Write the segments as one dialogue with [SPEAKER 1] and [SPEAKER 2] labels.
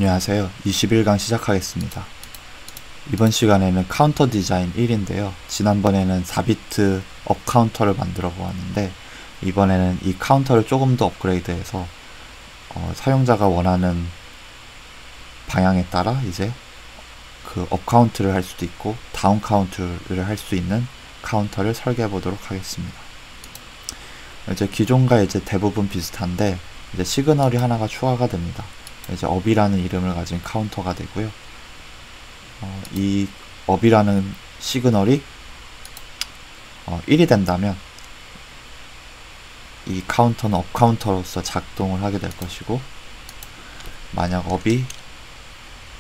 [SPEAKER 1] 안녕하세요. 21강 시작하겠습니다. 이번 시간에는 카운터 디자인 1인데요. 지난번에는 4비트 업 카운터를 만들어 보았는데 이번에는 이 카운터를 조금 더 업그레이드해서 사용자가 원하는 방향에 따라 이제 그 업 카운트를 할 수도 있고 다운 카운트를 할 수 있는 카운터를 설계해 보도록 하겠습니다. 이제 기존과 이제 대부분 비슷한데 이제 시그널이 하나가 추가가 됩니다. 이제 업이라는 이름을 가진 카운터가 되고요. 이 업이라는 시그널이 1이 된다면 이 카운터는 업 카운터로서 작동을 하게 될 것이고, 만약 업이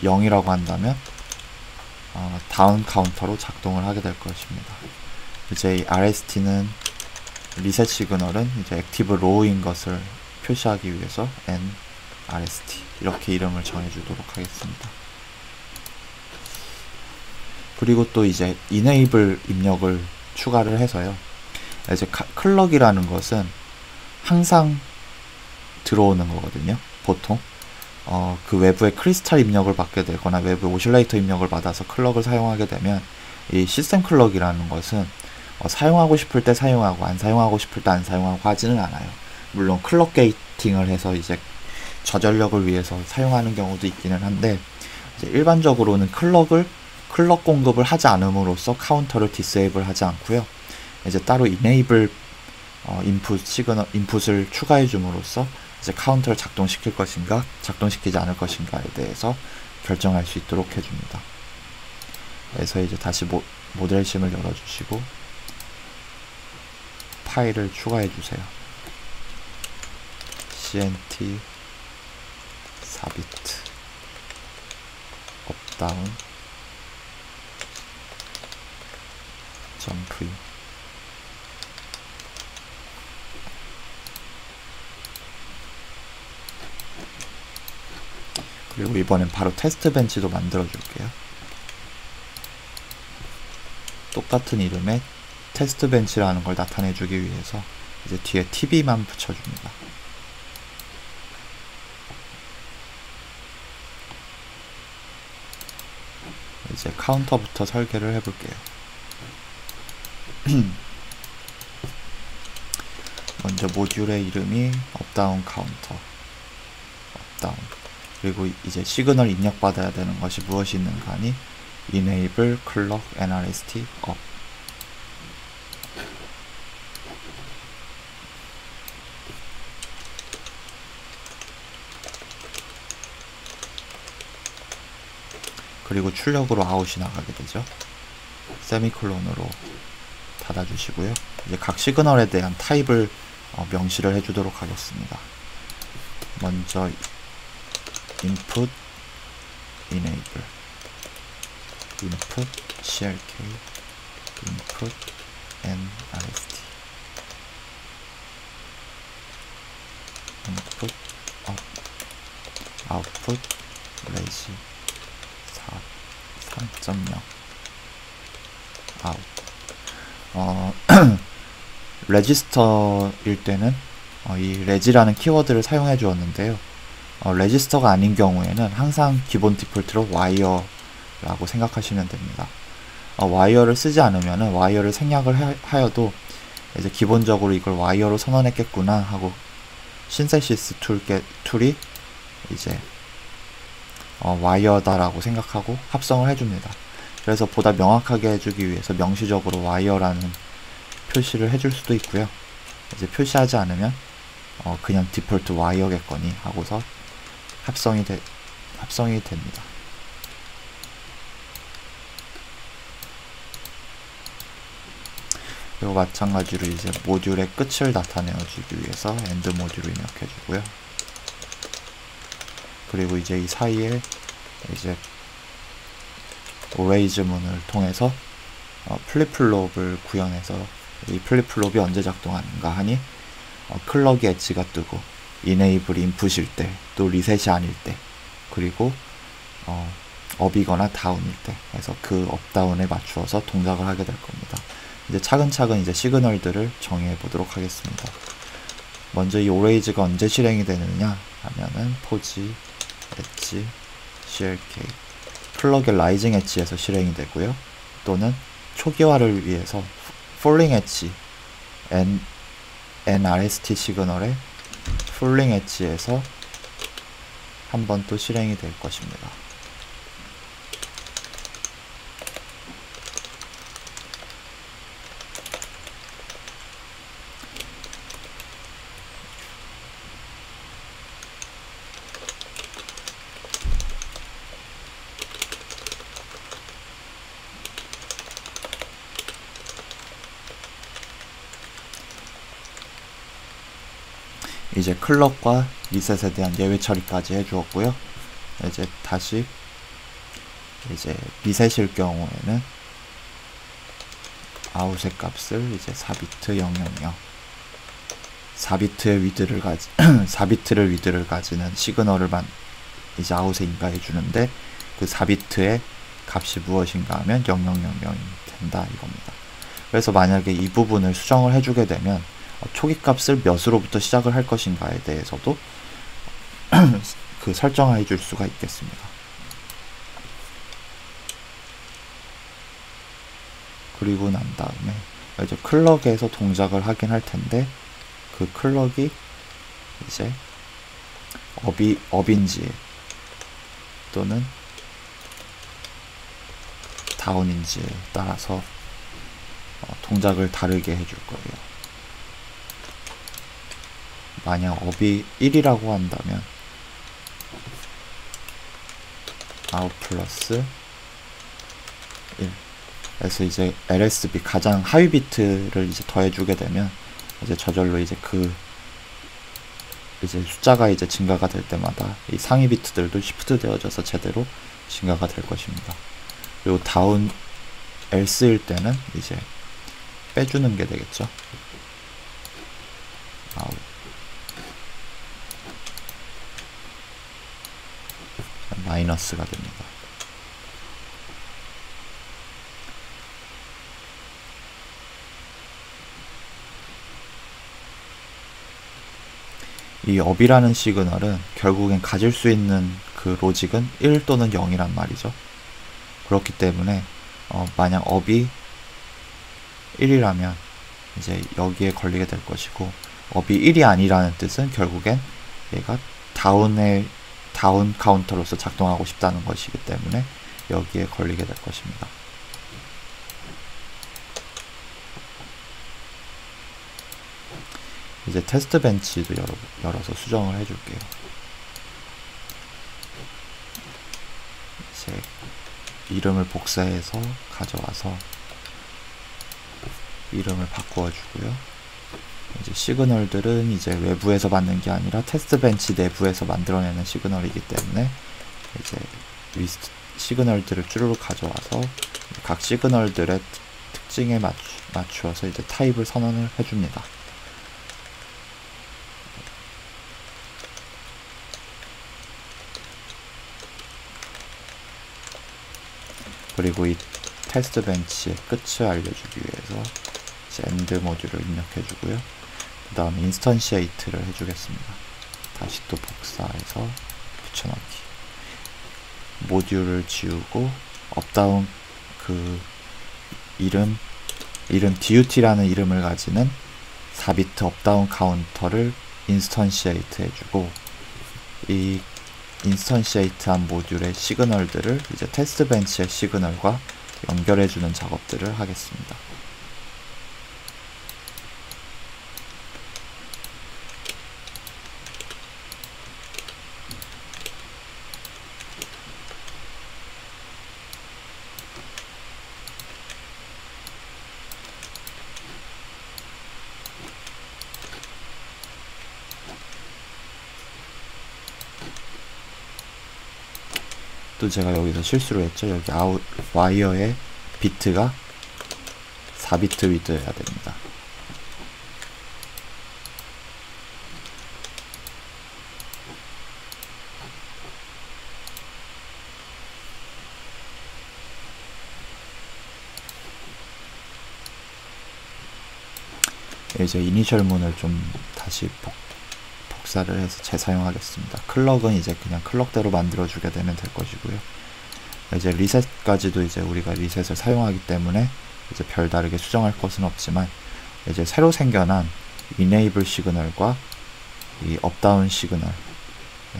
[SPEAKER 1] 0이라고 한다면 다운 카운터로 작동을 하게 될 것입니다. 이제 이 RST는 리셋 시그널은 이제 액티브 로우인 것을 표시하기 위해서 RST 이렇게 이름을 정해주도록 하겠습니다. 그리고 또 이제 enable 입력을 추가를 해서요. 이제 클럭이라는 것은 항상 들어오는 거거든요. 보통 그 외부에 크리스탈 입력을 받게 되거나 외부 오실레이터 입력을 받아서 클럭을 사용하게 되면 이 시스템 클럭이라는 것은 사용하고 싶을 때 사용하고 안 사용하고 싶을 때 안 사용하고 하지는 않아요. 물론 클럭 게이팅을 해서 이제 저전력을 위해서 사용하는 경우도 있기는 한데, 이제 일반적으로는 클럭 공급을 하지 않음으로써 카운터를 디세이블 하지 않고요. 이제 따로 enable 인풋을 추가해 줌으로써 이제 카운터를 작동시킬 것인가 작동시키지 않을 것인가에 대해서 결정할 수 있도록 해줍니다. 그래서 이제 다시 모델심을 열어주시고 파일을 추가해 주세요. cnt 4비트 업다운 점프 그리고 이번엔 바로 테스트 벤치도 만들어 줄게요. 똑같은 이름의 테스트 벤치라는 걸 나타내 주기 위해서 이제 뒤에 tb만 붙여줍니다. 이제 카운터부터 설계를 해볼게요. 먼저 모듈의 이름이 업다운 카운터, 업다운. 그리고 이제 시그널 입력받아야 되는 것이 무엇이 있는가 하니 enable clock nrst up. 그리고 출력으로 아웃이 나가게 되죠. 세미콜론으로 닫아주시고요. 이제 각 시그널에 대한 타입을 명시를 해주도록 하겠습니다. 먼저 input enable, input crk, input nrst, input up, output raise 3.0 아웃. 레지스터일 때는 이 레지라는 키워드를 사용해 주었는데요. 레지스터가 아닌 경우에는 항상 기본 디폴트로 와이어라고 생각하시면 됩니다. 와이어를 쓰지 않으면은 와이어를 생략을 하여도 이제 기본적으로 이걸 와이어로 선언했겠구나 하고 신세시스 툴이 이제 와이어다라고 생각하고 합성을 해줍니다. 그래서 보다 명확하게 해주기 위해서 명시적으로 와이어라는 표시를 해줄 수도 있고요. 이제 표시하지 않으면 그냥 디폴트 와이어겠거니 하고서 합성이 됩니다. 그리고 마찬가지로 이제 모듈의 끝을 나타내어 주기 위해서 엔드 모듈을 입력해 주고요. 그리고 이제 이 사이에 이제 오레이즈 문을 통해서 플립플롭을 구현해서 이 플립플롭이 언제 작동하는가 하니 클럭이 엣지가 뜨고 이네이블 인풋일 때, 또 리셋이 아닐 때, 그리고 업이거나 다운일 때 해서 그 업다운에 맞추어서 동작을 하게 될 겁니다. 이제 차근차근 이제 시그널들을 정의해 보도록 하겠습니다. 먼저 이 오레이즈가 언제 실행이 되느냐 하면은 포지 엣지 CLK 클럭의 라이징 엣지에서 실행이 되고요. 또는 초기화를 위해서 폴링 엣지 NRST 시그널의 폴링 엣지에서 한 번 또 실행이 될 것입니다. 이제 클럭과 리셋에 대한 예외 처리까지 해주었고요. 이제 다시 이제 리셋일 경우에는 아웃의 값을 이제 4비트 000 4비트의 위드를 4비트를 위드를 가지는 시그널을 이제 아웃에 인가해 주는데 그 4비트의 값이 무엇인가 하면 0000이 된다 이겁니다. 그래서 만약에 이 부분을 수정을 해주게 되면 초기 값을 몇으로부터 시작을 할 것인가에 대해서도 그 설정해 줄 수가 있겠습니다. 그리고 난 다음에 이제 클럭에서 동작을 하긴 할 텐데 그 클럭이 이제 업인지 또는 다운인지에 따라서 동작을 다르게 해줄 거예요. 만약 업이 1이라고 한다면 아웃 플러스 1 그래서 이제 LSB 가장 하위 비트를 이제 더해주게 되면 이제 저절로 이제 이제 숫자가 이제 증가가 될 때마다 이 상위 비트들도 시프트 되어져서 제대로 증가가 될 것입니다. 그리고 다운 else일 때는 이제 빼주는 게 되겠죠. 아웃 마이너스가 됩니다. 이 업이라는 시그널은 결국엔 가질 수 있는 그 로직은 1 또는 0이란 말이죠. 그렇기 때문에 만약 업이 1이라면 이제 여기에 걸리게 될 것이고 업이 1이 아니라는 뜻은 결국엔 얘가 다운 카운터로서 작동하고 싶다는 것이기 때문에 여기에 걸리게 될 것입니다. 이제 테스트 벤치도 열어서 수정을 해줄게요. 이제 이름을 복사해서 가져와서 이름을 바꾸어 주고요. 이제 시그널들은 이제 외부에서 받는 게 아니라 테스트 벤치 내부에서 만들어내는 시그널이기 때문에 이제 리스트 시그널들을 쭈루룩 가져와서 각 시그널들의 특징에 맞추어서 이제 타입을 선언을 해줍니다. 그리고 이 테스트 벤치의 끝을 알려주기 위해서 이제 엔드 모듈을 입력해주고요. 그 다음에 인스턴시에이트를 해주겠습니다. 다시 또 복사해서 붙여넣기. 모듈을 지우고 업다운 그 이름 DUT라는 이름을 가지는 4비트 업다운 카운터를 인스턴시에이트 해주고 이 인스턴시에이트한 모듈의 시그널들을 이제 테스트 벤치의 시그널과 연결해주는 작업들을 하겠습니다. 또 제가 여기서 실수를 했죠. 여기 아웃 와이어의 비트가 4비트 위드여야 됩니다. 이제 이니셜 문을 좀 다시 복사를 해서 재사용하겠습니다. 클럭은 이제 그냥 클럭대로 만들어주게 되면 될 것이고요. 이제 리셋까지도 이제 우리가 리셋을 사용하기 때문에 이제 별다르게 수정할 것은 없지만, 이제 새로 생겨난 enable 시그널과 이 업다운 시그널에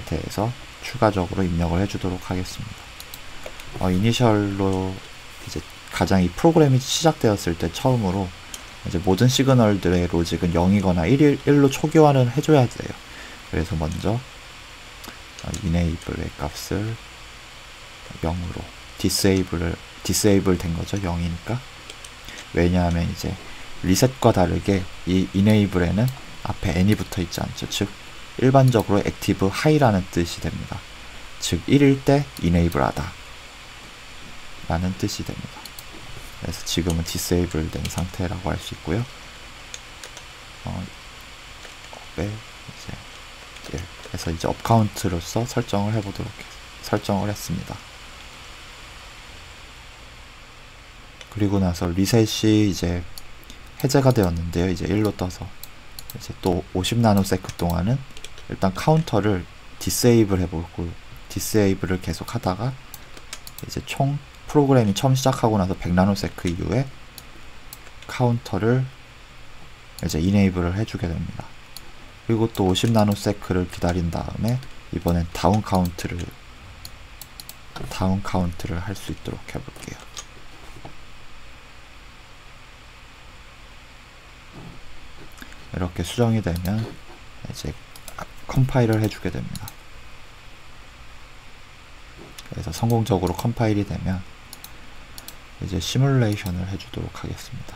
[SPEAKER 1] 대해서 추가적으로 입력을 해주도록 하겠습니다. 이니셜로 이제 가장 이 프로그램이 시작되었을 때 처음으로 이제 모든 시그널들의 로직은 0이거나 1로 초기화를 해줘야 돼요. 그래서 먼저 enable의 값을 0으로 disable 된 거죠. 0이니까. 왜냐하면 이제 리셋과 다르게 이 enable에는 앞에 n이 붙어 있지 않죠. 즉 일반적으로 active high라는 뜻이 됩니다. 즉 1일 때 enable 하다 라는 뜻이 됩니다. 그래서 지금은 disable 된 상태라고 할 수 있고요. 그래서 이제 업카운트로서 설정을 했습니다. 그리고 나서 리셋이 이제 해제가 되었는데요. 이제 1로 떠서 이제 또 50나노세크 동안은 일단 카운터를 디세이블 해보고, 디세이블을 계속 하다가 이제 총 프로그램이 처음 시작하고 나서 100나노세크 이후에 카운터를 이제 이네이블을 해주게 됩니다. 그리고 또 50나노세크를 기다린 다음에 이번엔 다운 카운트를 할 수 있도록 해볼게요. 이렇게 수정이 되면 이제 컴파일을 해주게 됩니다. 그래서 성공적으로 컴파일이 되면 이제 시뮬레이션을 해주도록 하겠습니다.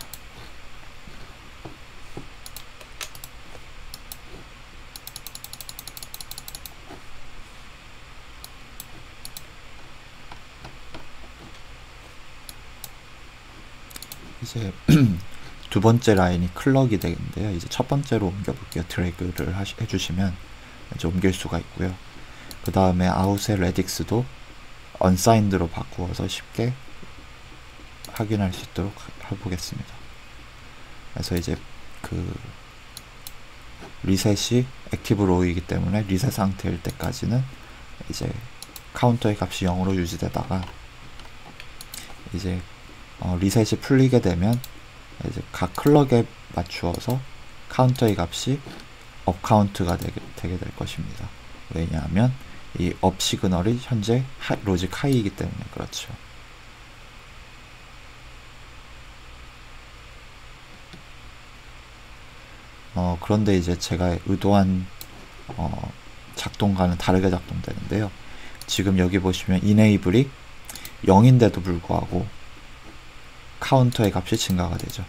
[SPEAKER 1] 이제 두 번째 라인이 클럭이 되는데요. 이제 첫 번째로 옮겨볼게요. 드래그를 해주시면 이제 옮길 수가 있고요. 그 다음에 아웃의 레딕스도 unsigned로 바꾸어서 쉽게 확인할 수 있도록 해보겠습니다. 그래서 이제 그 리셋이 액티브 로우이기 때문에 리셋 상태일 때까지는 이제 카운터의 값이 0으로 유지되다가 이제 리셋이 풀리게 되면 이제 각 클럭에 맞추어서 카운터의 값이 업 카운트가 되게 될 것입니다. 왜냐하면 이 업 시그널이 현재 로직 하이이기 때문에 그렇죠. 그런데 이제 제가 의도한 작동과는 다르게 작동되는데요. 지금 여기 보시면 enable이 0인데도 불구하고 카운터의 값이 증가가 되죠.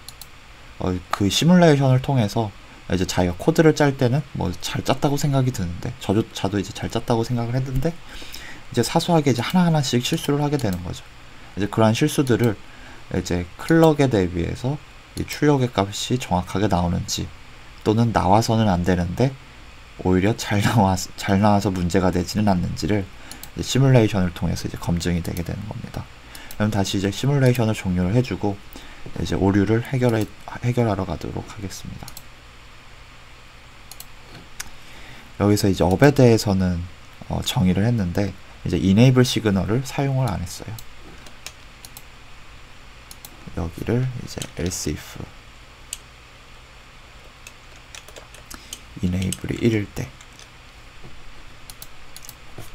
[SPEAKER 1] 그 시뮬레이션을 통해서 이제 자기가 코드를 짤 때는 뭐 잘 짰다고 생각이 드는데, 저도 이제 잘 짰다고 생각을 했는데 이제 사소하게 이제 하나하나씩 실수를 하게 되는 거죠. 이제 그러한 실수들을 이제 클럭에 대비해서 이 출력의 값이 정확하게 나오는지, 또는 나와서는 안 되는데 오히려 잘 나와서 문제가 되지는 않는지를 이제 시뮬레이션을 통해서 이제 검증이 되게 되는 겁니다. 그럼 다시 이제 시뮬레이션을 종료를 해주고 이제 오류를 해결하러 가도록 하겠습니다. 여기서 이제 업에 대해서는 정의를 했는데 이제 enable 시그널을 사용을 안 했어요. 여기를 이제 else if enable이 1일 때,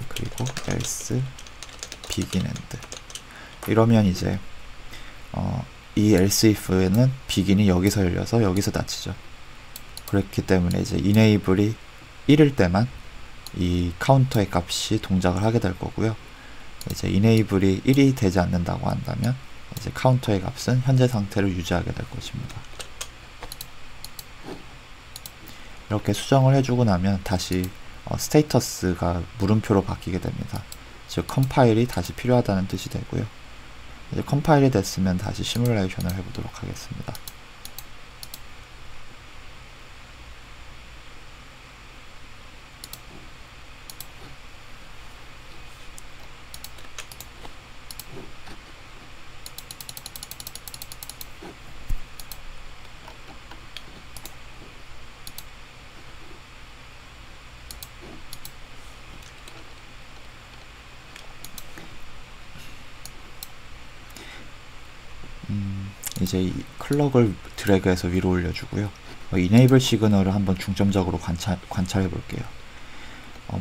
[SPEAKER 1] 그리고 else begin end, 이러면 이제 이 else if에는 begin이 여기서 열려서 여기서 닫히죠. 그렇기 때문에 이제 enable이 1일 때만 이 카운터의 값이 동작을 하게 될 거고요. 이제 enable이 1이 되지 않는다고 한다면 이제 카운터의 값은 현재 상태를 유지하게 될 것입니다. 이렇게 수정을 해주고 나면 다시 스테이터스가 물음표로 바뀌게 됩니다. 즉 컴파일이 다시 필요하다는 뜻이 되고요. 이제 컴파일이 됐으면 다시 시뮬레이션을 해보도록 하겠습니다. 이제 이 클럭을 드래그해서 위로 올려주고요. 이네이블 시그널을 한번 중점적으로 관찰해 볼게요.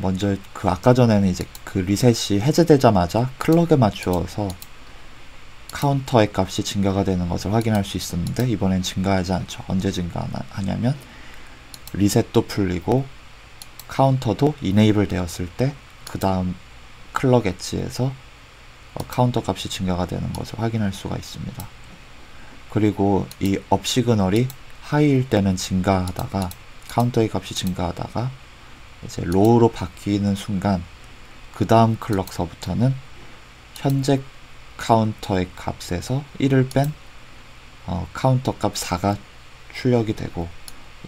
[SPEAKER 1] 먼저 그 아까 전에는 이제 그 리셋이 해제되자마자 클럭에 맞추어서 카운터의 값이 증가가 되는 것을 확인할 수 있었는데, 이번엔 증가하지 않죠. 언제 증가하냐면 리셋도 풀리고 카운터도 이네이블 되었을 때 그 다음 클럭 엣지에서 카운터 값이 증가가 되는 것을 확인할 수가 있습니다. 그리고 이 업 시그널이 하이일 때는 증가하다가 카운터의 값이 증가하다가 이제 로우로 바뀌는 순간 그 다음 클럭서부터는 현재 카운터의 값에서 1을 뺀 카운터 값 4가 출력이 되고,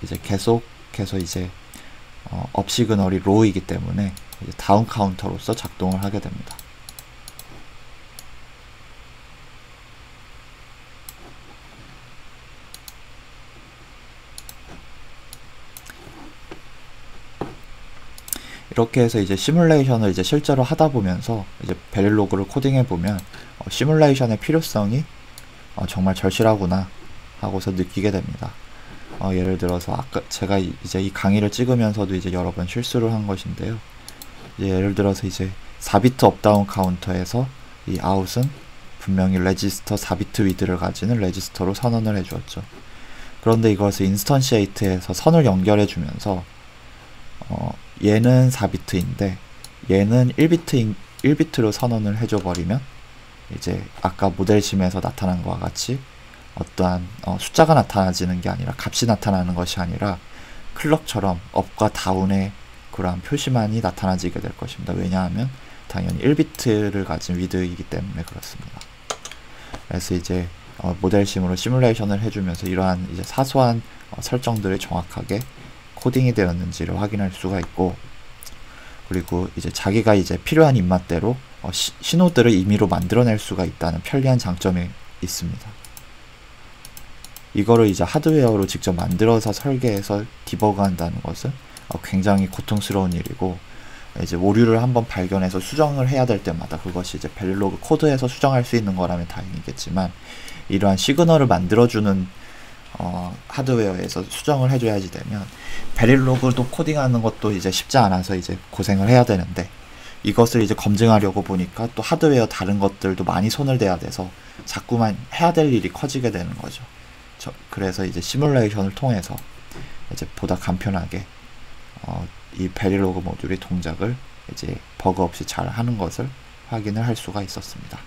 [SPEAKER 1] 이제 계속해서 이제 업 시그널이 로우이기 때문에 이제 다운 카운터로서 작동을 하게 됩니다. 이렇게 해서 이제 시뮬레이션을 이제 실제로 하다 보면서 이제 베릴로그를 코딩해 보면 시뮬레이션의 필요성이 정말 절실하구나 하고서 느끼게 됩니다. 예를 들어서 아까 제가 이제 이 강의를 찍으면서도 이제 여러 번 실수를 한 것인데요. 예를 들어서 이제 4비트 업다운 카운터에서 이 아웃은 분명히 레지스터 4비트 위드를 가지는 레지스터로 선언을 해주었죠. 그런데 이것을 인스턴시에이트에서 선을 연결해 주면서 얘는 4비트인데 얘는 1비트로 선언을 해줘 버리면 이제 아까 모델심에서 나타난 것과 같이 어떠한 숫자가 나타나지는 게 아니라 값이 나타나는 것이 아니라 클럭처럼 업과 다운의 그러한 표시만이 나타나지게 될 것입니다. 왜냐하면 당연히 1비트를 가진 위드이기 때문에 그렇습니다. 그래서 이제 모델심으로 시뮬레이션을 해주면서 이러한 이제 사소한 설정들이 정확하게 코딩이 되었는지를 확인할 수가 있고, 그리고 이제 자기가 이제 필요한 입맛대로 신호들을 임의로 만들어낼 수가 있다는 편리한 장점이 있습니다. 이거를 이제 하드웨어로 직접 만들어서 설계해서 디버그한다는 것은 굉장히 고통스러운 일이고, 이제 오류를 한번 발견해서 수정을 해야 될 때마다 그것이 이제 베릴로그 코드에서 수정할 수 있는 거라면 다행이겠지만, 이러한 시그널을 만들어주는 하드웨어에서 수정을 해줘야지 되면 베릴로그도 코딩하는 것도 이제 쉽지 않아서 이제 고생을 해야 되는데, 이것을 이제 검증하려고 보니까 또 하드웨어 다른 것들도 많이 손을 대야 돼서 자꾸만 해야 될 일이 커지게 되는 거죠. 그래서 이제 시뮬레이션을 통해서 이제 보다 간편하게 이 베릴로그 모듈이 동작을 이제 버그 없이 잘 하는 것을 확인을 할 수가 있었습니다.